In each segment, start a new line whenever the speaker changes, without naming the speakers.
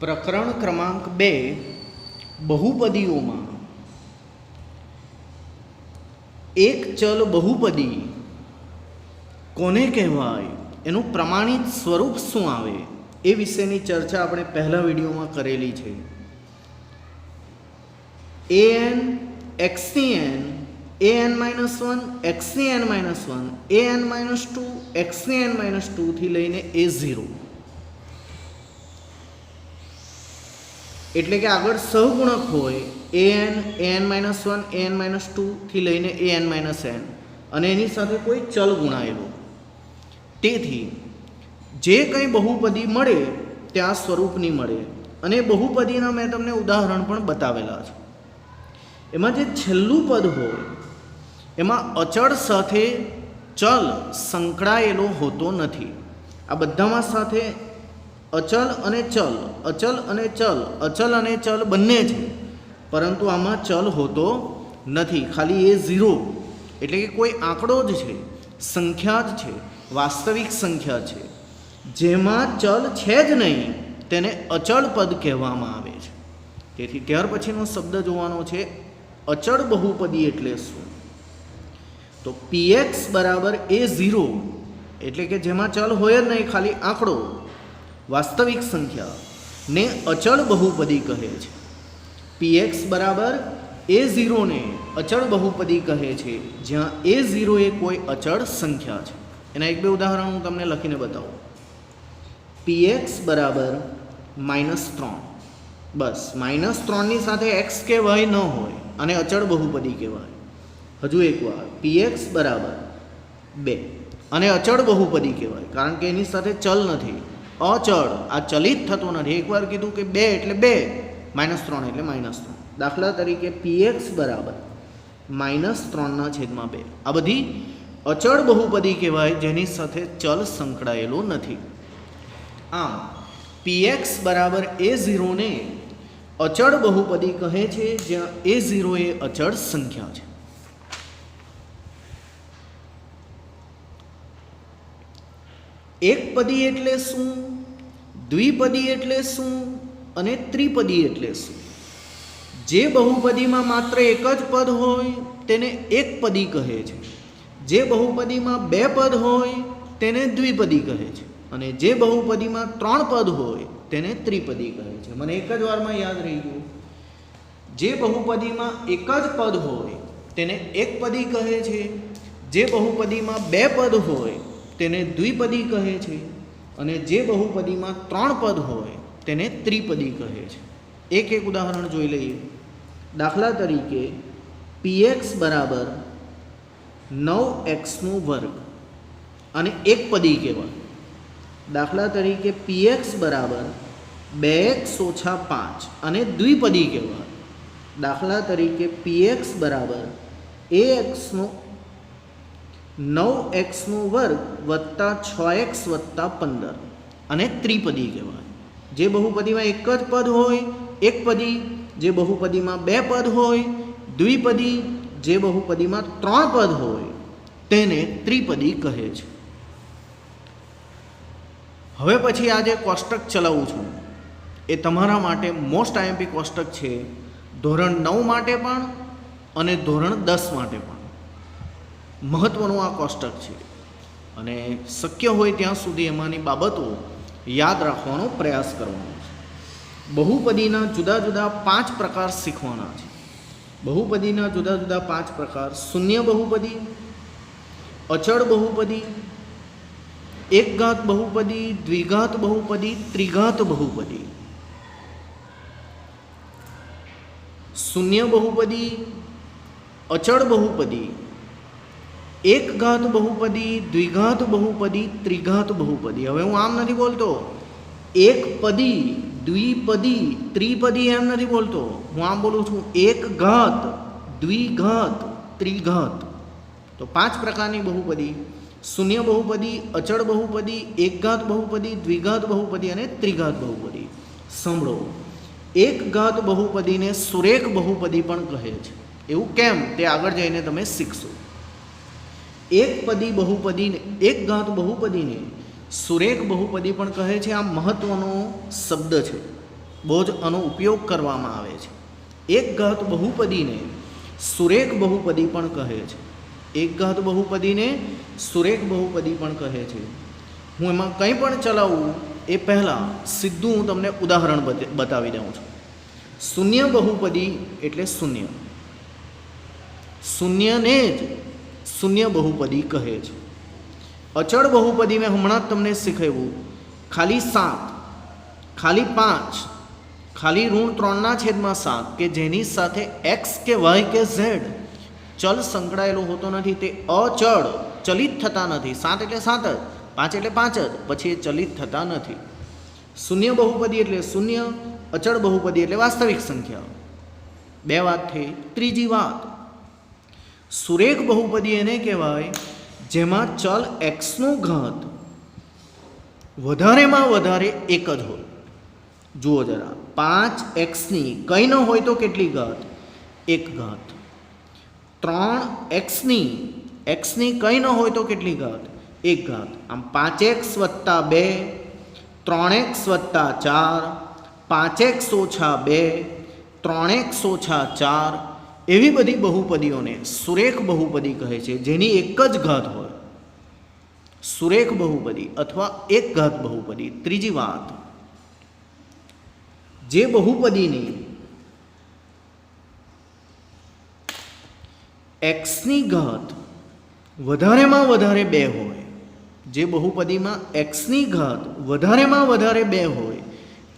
પ્રકરણ ક્રમાંક 2 બહુપદીઓમાં એક ચલ બહુપદી કોને કહેવાય, એનું પ્રમાણિત સ્વરૂપ શું આવે એ વિશેની ચર્ચા આપણે પહેલા વિડીયોમાં કરેલી છે. an xની n an-1 xની n-1 an-2 xની n-2 થી લઈને a0, એટલે કે આગળ સહગુણક હોય an an-1 an-2 થી લઈને an-n અને એની સાથે કોઈ ચલ ગુણાયેલો. તેથી જે કંઈ બહુપદી મળે ત્યાં સ્વરૂપની મળે, અને બહુપદીના મેં તમને ઉદાહરણ પણ બતાવેલા છે. એમાં જે છેલ્લું પદ હોય એમાં અચળ સાથે ચલ સંકળાયેલો હોતો નથી. આ બધામાં સાથે અચલ અને ચલ, અચલ અને ચલ, અચલ અને ચલ બંને છે, પરંતુ આમાં ચલ હોતો નથી. ખાલી એ ઝીરો એટલે કે કોઈ આંકડો જ છે, સંખ્યા જ છે, વાસ્તવિક સંખ્યા છે. જેમાં ચલ છે જ નહીં તેને અચળ પદ કહેવામાં આવે છે. તેથી ત્યાર પછીનો શબ્દ જોવાનો છે અચળ બહુપદી એટલે શું. તો px બરાબર a0 એટલે કે જેમાં ચલ હોય જ નહીં, ખાલી આંકડો, વાસ્તવિક સંખ્યા ને અચળ બહુપદી કહે છે. px બરાબર a0 ને અચળ બહુપદી કહે છે જ્યાં a0 એ કોઈ અચળ સંખ્યા છે. એના એક બે ઉદાહરણ હું તમને લખીને બતાવું. px બરાબર -3, બસ -3ની સાથે x કે y ન હોય અને અચળ બહુપદી કહેવાય. હજુ એકવાર px બરાબર 2 અને અચળ બહુપદી કહેવાય, કારણ કે એની સાથે ચલ નથી, અચળ, આ ચલિત થતો નથી. એકવાર કીધું કે 2 એટલે 2, -3 એટલે -3. દાખલા તરીકે px બરાબર -3/2. આ બધી અચળ બહુપદી કહેવાય જેની સાથે ચલ સંકળાયેલો નથી. આમ px બરાબર a0 ને અચળ બહુપદી કહે છે જ્યાં a0 એ અચળ સંખ્યા છે. એકપદી એટલે શું, દ્વિપદી એટલે શું અને ત્રિપદી એટલે શું? જે બહુપદીમાં માત્ર એક જ પદ હોય તેને એકપદી કહે છે. જે બહુપદીમાં બે પદ હોય તેને દ્વિપદી કહે છે, અને જે બહુપદીમાં 3 પદ હોય તેને ત્રિપદી કહે છે. મને એક જ વારમાં યાદ રહી ગયું. જે બહુપદીમાં એક જ પદ હોય તેને એકપદી કહે છે, જે બહુપદીમાં 2 પદ હોય તેને દ્વિપદી કહે છે, અને જે બહુપદીમાં 3 પદ હોય તેને ત્રિપદી કહે છે. એક એક ઉદાહરણ જોઈ લઈએ. દાખલા તરીકે px બરાબર 9x² અને એકપદી કહેવાય. દાખલા તરીકે px બરાબર 2x - 5 અને દ્વિપદી કહેવાય. દાખલા તરીકે px બરાબર 9x² + 6x + 15 અને ત્રિપદી કહેવાય. જે બહુપદીમાં એક જ પદ હોય એકપદી, જે બહુપદીમાં 2 પદ હોય દ્વિપદી, જે બહુપદીમાં 3 પદ હોય તેને ત્રિપદી કહે છે. હવે પછી આ જે કોષ્ટક ચલાવું છું એ તમારા માટે મોસ્ટ આઈએમપી કોષ્ટક છે, ધોરણ 9 માટે પણ અને ધોરણ 10 માટે પણ. મહત્ત્વનું આ કોષ્ટક છે અને શક્ય હોય ત્યાં સુધી એમાંની બાબતો યાદ રાખવાનો પ્રયાસ કરવાનો છે. બહુપદીના જુદા જુદા 5 પ્રકાર શીખવાના છે. બહુપદીના જુદા જુદા 5 પ્રકાર: શૂન્ય બહુપદી, અચળ બહુપદી, એકઘાત બહુપદી, દ્વિઘાત બહુપદી, ત્રિઘાત બહુપદી. શૂન્ય બહુપદી, અચળ બહુપદી, એકઘાત બહુપદી, દ્વિઘાત બહુપદી, ત્રિઘાત બહુપદી. હવે હું આમ નથી બોલતો એકપદી, દ્વિપદી, ત્રિપદી એમ નથી બોલતો. હું આમ બોલું છું એકઘાત, દ્વિઘાત, ત્રિઘાત. તો 5 પ્રકારની બહુપદી: શૂન્ય બહુપદી, અચળ બહુપદી, એકઘાત બહુપદી, દ્વિઘાત બહુપદી અને ત્રિઘાત બહુપદી. સાંભળો, એકઘાત બહુપદીને સુરેખ બહુપદી પણ કહે છે. એવું કેમ તે આગળ જઈને તમે શીખશો. એકપદી બહુપદીને, એકઘાત બહુપદીને સુરેખ બહુપદી પણ કહે છે. આ મહત્વનો શબ્દ છે. બહુ જ આનો ઉપયોગ કરવામાં આવે છે. એક ઘાત બહુપદીને સુરેખ બહુપદી પણ કહે છે. એક ઘાત બહુપદીને સુરેખ બહુપદી પણ કહે છે. હું એમાં કંઈ પણ ચલાવું એ પહેલાં સીધું હું તમને ઉદાહરણ બતાવી દઉં છું. શૂન્ય બહુપદી એટલે શૂન્ય, શૂન્યને જ શૂન્ય બહુપદી કહે છે. અચળ બહુપદી મેં હમણાં જ તમને શીખવ્યું, ખાલી 7, ખાલી 5, ખાલી ઋણ 3/7 કે જેની સાથે એક્સ કે વાય કે ઝેડ ચલ સંકળાયેલો હોતો નથી, તે અચળ ચલિત થતા નથી. 7 એટલે 7 જ, 5 એટલે 5 જ, પછી એ ચલિત થતા નથી. શૂન્ય બહુપદી એટલે શૂન્ય, અચળ બહુપદી એટલે વાસ્તવિક સંખ્યા. 2 વાત થઈ. ત્રીજી વાત, સુરેખ બહુપદી એને કહેવાય જેમાં ચલ એક્સનો ઘાત વધારેમાં વધારે એક જ હોય. જુઓ જરા, 5xની કંઈ ન હોય તો કેટલી ઘાત? 1 ઘાત. 3xની કંઈ ન હોય તો કેટલી ઘાત? 1 ઘાત. આમ 5x + 2, 3x + 4, 5x - 2, 3x - 4, એવી બધી બહુપદીઓને સુરેખ બહુપદી કહે છે, જેની એક જ ઘાત હોય. સુરેખ બહુપદી અથવા એક ઘાત બહુપદી. ત્રીજી વાત, જે બહુપદીની એક્સની ઘાત વધારેમાં વધારે 2 હોય, જે બહુપદીમાં એક્સની ઘાત વધારેમાં વધારે 2 હોય,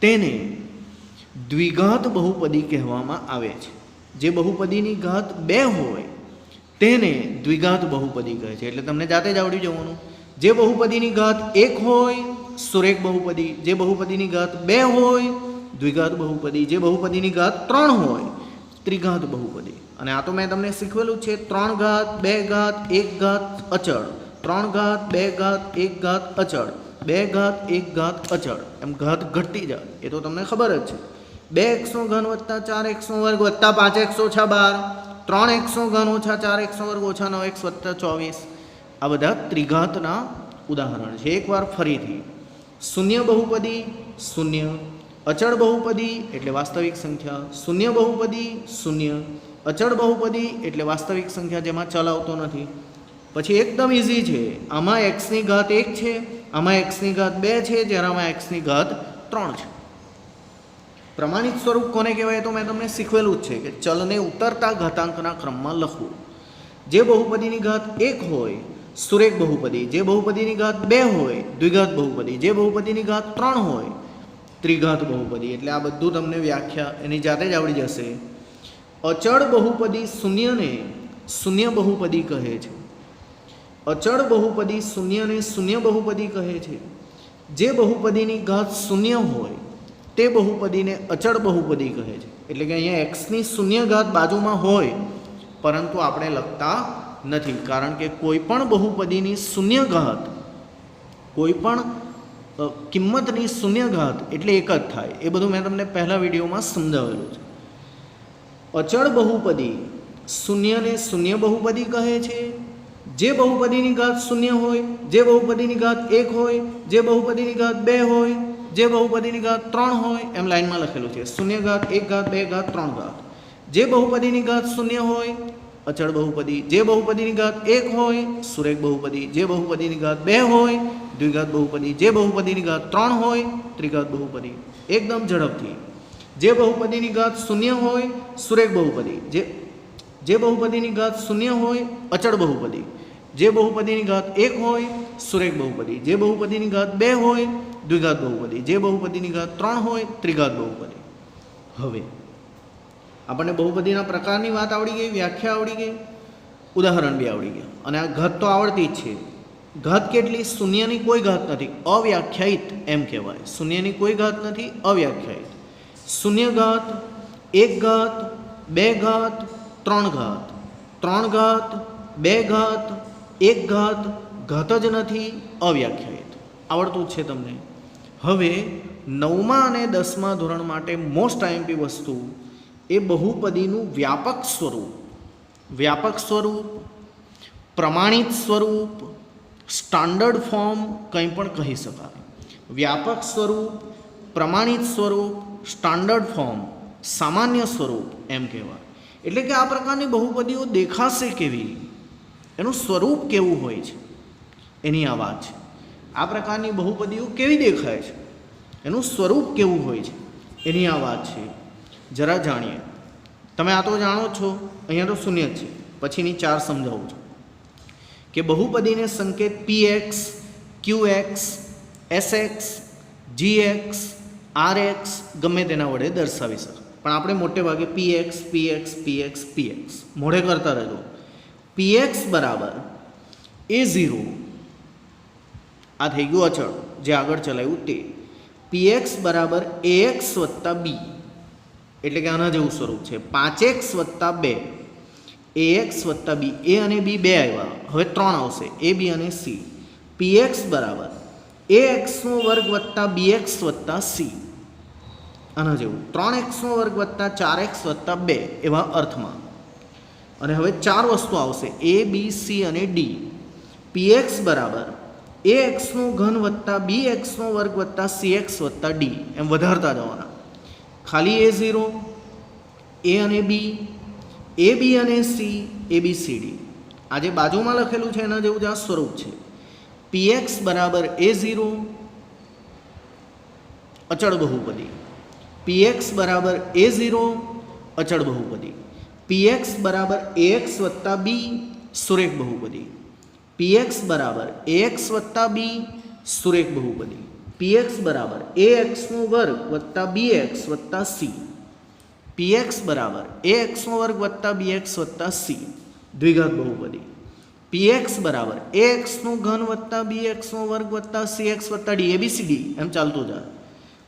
તેને દ્વિઘાત બહુપદી કહેવામાં આવે છે. જે બહુપદીની ઘાત 2 હોય તેને દ્વિઘાત બહુપદી કહે છે. એટલે તમને જાતે જ આવડી જવાનું. જે બહુપદીની ઘાત 1 હોય સુરેખ બહુપદી, જે બહુપદીની ઘાત 2 હોય દ્વિઘાત બહુપદી, જે બહુપદીની ઘાત 3 હોય ત્રિઘાત બહુપદી. અને આ તો મેં તમને શીખવેલું છે, 3 ઘાત, 2 ઘાત, 1 ઘાત, અચળ. 3 ઘાત, 2 ઘાત, 1 ઘાત, અચળ. 2 ઘાત, 1 ઘાત, અચળ. એમ ઘાત ઘટતી જાય, એ તો તમને ખબર જ છે. 2x નો ઘન વત્તા 4x નો વર્ગ વત્તા 5x - 12, 3x નો ઘન ઓછા 4x નો વર્ગ ઓછા 9x વત્તા 24. આ બધા ત્રિઘાતના ઉદાહરણ છે. એકવાર ફરીથી, શૂન્ય બહુપદી શૂન્ય, અચળ બહુપદી એટલે વાસ્તવિક સંખ્યા, શૂન્ય બહુપદી શૂન્ય, અચળ બહુપદી એટલે વાસ્તવિક સંખ્યા જેમાં ચલ આવતો નથી. પછી એકદમ ઇઝી છે, આમાં એક્સની ઘાત 1 છે, આમાં એક્સની ઘાત 2 છે, જ્યારે આમાં એક્સની ઘાત 3 છે. પ્રમાણિત સ્વરૂપ કોને કહેવાય? તો મેં તમને શીખવેલું જ છે કે ચલને ઉતરતા ઘાતાંકના ક્રમમાં લખવું. જે બહુપદીની ઘાત 1 હોય સુરેખ બહુપદી, જે બહુપદીની ઘાત 2 હોય દ્વિઘાત બહુપદી, જે બહુપદીની ઘાત 3 હોય ત્રિઘાત બહુપદી. એટલે આ બધું તમને વ્યાખ્યા એની જાતે જ આવડી જશે. અચળ બહુપદી શૂન્યને શૂન્ય બહુપદી કહે છે. અચળ બહુપદી શૂન્યને શૂન્ય બહુપદી કહે છે. જે બહુપદીની ઘાત 0 હોય તે બહુપદીને અચળ બહુપદી કહે છે. એટલે કે અહીંયા એક્સની શૂન્ય ઘાત બાજુમાં હોય પરંતુ આપણે લખતા નથી, કારણ કે કોઈ પણ બહુપદીની શૂન્ય ઘાત, કોઈ પણ કિંમતની શૂન્ય ઘાત એટલે એક જ થાય. એ બધું મેં તમને પહેલા વિડીયોમાં સમજાવેલું છે. અચળ બહુપદી શૂન્યને શૂન્ય બહુપદી કહે છે. જે બહુપદીની ઘાત 0 હોય, જે બહુપદીની ઘાત 1 હોય, જે બહુપદીની ઘાત 2 હોય, જે બહુપદીની ઘાત 3 હોય, એમ લાઈનમાં લખેલું છે. 0 ઘાત, 1 ઘાત, 2 ઘાત, 3 ઘાત. જે બહુપદીની ઘાત 0 હોય અચળ બહુપદી, જે બહુપદીની ઘાત 1 હોય સુરેખ બહુપદી, જે બહુપદીની ઘાત 2 હોય દ્વિઘાત બહુપદી, જે બહુપદીની ઘાત 3 હોય ત્રિઘાત બહુપદી. એકદમ ઝડપથી, જે બહુપદીની ઘાત 0 હોય સુરેખ બહુપદી, જે બહુપદીની ઘાત 0 હોય અચળ બહુપદી, જે બહુપદીની ઘાત 1 હોય સુરેખ બહુપદી, જે બહુપદીની ઘાત 2 હોય દ્વિઘાત બહુપદી, જે બહુપદીની ઘાત 3 હોય ત્રિઘાત બહુપદી. હવે આપણને બહુપદીના પ્રકારની વાત આવડી ગઈ, વ્યાખ્યા આવડી ગઈ, ઉદાહરણ બી આવડી ગયા. અને આ ઘાત તો આવડતી જ છે. ઘાત કેટલી? શૂન્યની કોઈ ઘાત નથી, અવ્યાખ્યાયિત એમ કહેવાય. શૂન્યની કોઈ ઘાત નથી, અવ્યાખ્યાયિત. શૂન્ય ઘાત, 1 ઘાત, 2 ઘાત, 3 ઘાત, 3 ઘાત, 2 ઘાત, 1 ઘાત, ઘાત જ નથી, અવ્યાખ્યાયિત. આવડતું જ છે તમને. હવે 9મા અને 10મા ધોરણ માટે મોસ્ટ આઈએમપી વસ્તુ એ બહુપદીનું વ્યાપક સ્વરૂપ. વ્યાપક સ્વરૂપ, પ્રમાણિત સ્વરૂપ, સ્ટાન્ડર્ડ ફોર્મ કંઈ પણ કહી શકાય. વ્યાપક સ્વરૂપ, પ્રમાણિત સ્વરૂપ, સ્ટાન્ડર્ડ ફોર્મ, સામાન્ય સ્વરૂપ એમ કહેવાય. એટલે કે આ પ્રકારની બહુપદીઓ દેખાશે કેવી, એનું સ્વરૂપ કેવું હોય છે, એની આ વાત છે. આ પ્રકારની બહુપદીઓ કેવી દેખાય છે, એનું સ્વરૂપ કેવું હોય છે, એની આ વાત છે. જરા જાણીએ. તમે આ તો જાણો છો, અહીંયા તો શૂન્ય જ છે. પછીની 4 સમજાવું છું કે બહુપદીને સંકેત px, qx, sx, gx, rx ગમે તેના વડે દર્શાવી શકે. પણ આપણે મોટે ભાગે px, px, px, px મોઢે કરતા રહેજો. px બરાબર a0, આ થઈ ગયું અચળ જે આગળ ચલાવ્યું તે. px બરાબર ax વત્તા b, એટલે કે આના જેવું સ્વરૂપ છે. 5x વત્તા 2, ax વત્તા b, a અને b બે આવ્યા, હવે 3 આવશે, a b અને c. px બરાબર axનો વર્ગ વત્તા bx વત્તા c, આના જેવું 3xનો વર્ગ વત્તા 4x વત્તા 2 એવા અર્થમાં. અને હવે 4 વસ્તુ આવશે, a b c અને d. px બરાબર axનો ઘન વત્તા bxનો વર્ગ વત્તા cx વત્તા d એમ વધારતા જવાના. ખાલી a0, a અને b, a b અને c, a b c d. આ જે બાજુમાં લખેલું છે એના જેવું જ આ સ્વરૂપ છે. px બરાબર a0 અચળ બહુપદી, px બરાબર a0 અચળ બહુપદી, px બરાબર ax વત્તા b સુરેખ બહુપદી, px બરાબર ax વત્તા b સુરેખ બહુપદી, px બરાબર axનો વર્ગ વત્તા bx વત્તા c, px બરાબર axનો વર્ગ વત્તા bx વત્તા c દ્વિઘાત બહુપદી, px બરાબર axનો ઘન વત્તા bxનો વર્ગ વત્તા cx વત્તા d abcd એમ ચાલતું જાય.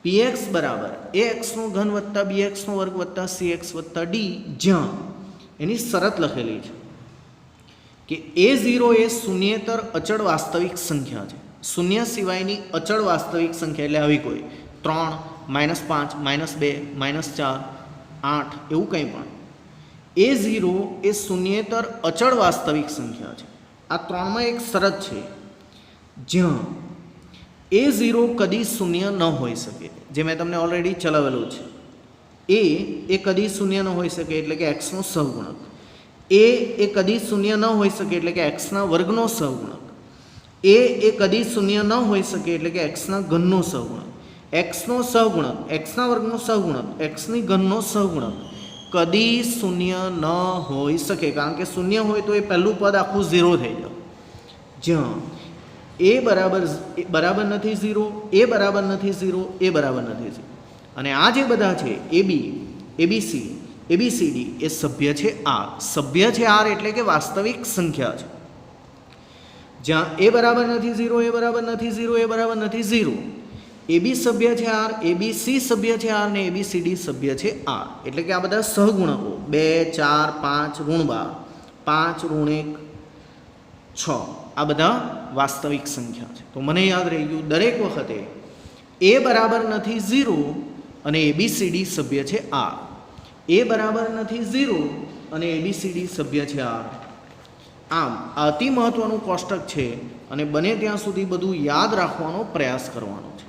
px બરાબર axનો ઘન વત્તા bxનો વર્ગ વત્તા cx વત્તા d, જ્યાં એની શરત લખેલી છે કે a0 એ શૂન્યેતર અચળ વાસ્તવિક સંખ્યા છે. શૂન્ય સિવાયની અચળ વાસ્તવિક સંખ્યા એટલે આવી કોઈ 3, -5, -2, -4, 8 એવું કંઈ પણ. a0 એ શૂન્યેતર અચળ વાસ્તવિક સંખ્યા છે. આ 3માં એક શરત છે જ્યાં a0 કદી શૂન્ય ન હોઈ શકે, જે મેં તમને ઓલરેડી ચલાવેલું છે. એ કદી શૂન્ય ન હોઈ શકે એટલે કે xનો સહગુણક. એ કદી શૂન્ય ન હોઈ શકે એટલે કે xના વર્ગનો સહગુણક. એ કદી શૂન્ય ન હોઈ શકે એટલે કે xના ઘનનો સહગુણક. xનો સહગુણક, xના વર્ગનો સહગુણક, xની ઘનનો સહગુણક કદી શૂન્ય ન હોઈ શકે, કારણ કે શૂન્ય હોય તો એ પહેલું પદ આખું 0 થઈ જાય. જ્યાં a બરાબર નથી 0, a બરાબર નથી 0, a બરાબર નથી 0. અને આ જે બધા છે ab, abc, abcd એ સભ્ય છે r. સભ્ય છે r એટલે કે વાસ્તવિક સંખ્યા છે. જ્યાં a બરાબર નથી 0, a બરાબર નથી 0, a બરાબર નથી 0, ab સભ્ય છે r, abc સભ્ય છે r ને abcd સભ્ય છે r. એટલે કે આ બધા સહગુણકો 2, 4, 5, ઋણ 12, 5, ઋણ 1, 6 આ બધા વાસ્તવિક સંખ્યા છે. તો મને યાદ રહી ગયું, દરેક વખતે a બરાબર નથી 0 અને abcd સભ્ય છે r, a બરાબર નથી 0 અને abcd સભ્ય છે r. આમ અતિ મહત્વનું કોષ્ટક છે અને બને ત્યાં સુધી બધું યાદ રાખવાનો પ્રયાસ કરવાનો છે.